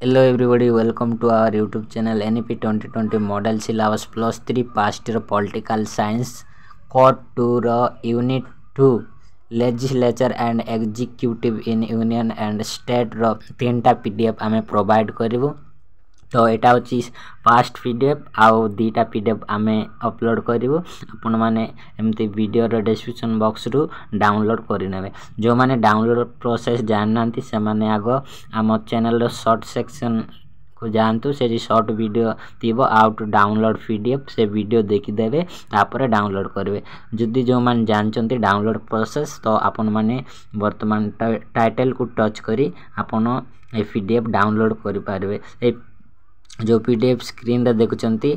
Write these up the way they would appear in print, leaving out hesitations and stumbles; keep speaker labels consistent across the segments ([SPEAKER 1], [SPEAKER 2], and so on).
[SPEAKER 1] Hello everybody, welcome to our YouTube channel NEP 2020 Model Syllabus Plus 3 Past Year Political Science Core 2 Unit 2 Legislature and Executive in Union and State रो 3टा PDF आमे provide करिवु। तो एटा होची fast PDF आउ दीटा PDF आमे upload करिवु। आपण माने एमती वीडियो रो डिस्क्रिप्शन बॉक्स रु डाउनलोड करि नेबे। जो माने डाउनलोड प्रोसेस जान नांती से माने आगो हम चैनल रो शॉर्ट सेक्शन को जानतु से शॉर्ट वीडियो थिबो हाउ टू डाउनलोड पीडीएफ से वीडियो देखि देबे तापर डाउनलोड करबे। जदि जो मान जानचंती डाउनलोड प्रोसेस तो आपण माने वर्तमान टाइटल को टच करी आपण ए पीडीएफ डाउनलोड करि पारबे। ए जो पीडीएफ स्क्रीन रे देखुचंती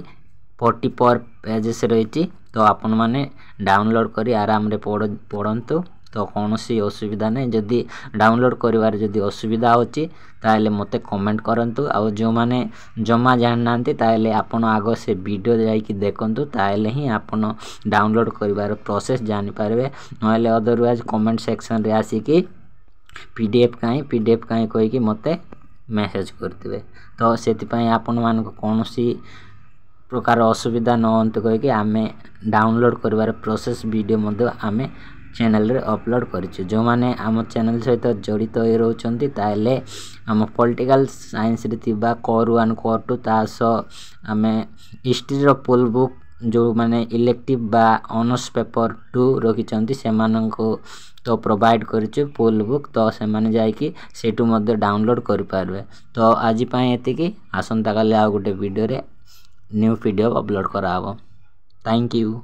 [SPEAKER 1] 44 पेजेस रही तो आपण माने डाउनलोड करी आराम रे पढ़ंतु। तो कौन सी असुविधा नहीं। जदि डाउनलोड करिवार जदि असुविधा होची ताले मते कमेंट करंतु। आ जो माने जमा जान नांती ताले आपण आगो से वीडियो जाई कि देखंतु ताले ही आपण डाउनलोड करिवार प्रोसेस जानि पारबे। नहले अदरवाइज कमेंट सेक्शन रे आसी कि पीडीएफ काई कोई कि मते मेसेज करथिबे। तो सेति पई आपण मान को कोनोसी प्रकार असुविधा न होंत कहि कि आमे डाउनलोड करिवार प्रोसेस वीडियो मध्ये आमे चैनल रे अपलोड करिछु। जो माने आम चैनल सहित जड़ित होई रहउचंती ताले आम पॉलिटिकल साइंस रे तिबा कोर 1 कोर 2 तासो आमे हिस्ट्री रो फुल बुक जो माने इलेक्टिव बा ऑनर्स पेपर 2 रखिचंती से माननको तो प्रोवाइड करिछु फुल बुक। तो से माने जाय कि सेटु मध्ये डाउनलोड करि पारबे। तो आजि पई एति कि आसंता काले आ गुटे वीडियो रे न्यू वीडियो अपलोड कराबो। Thank you.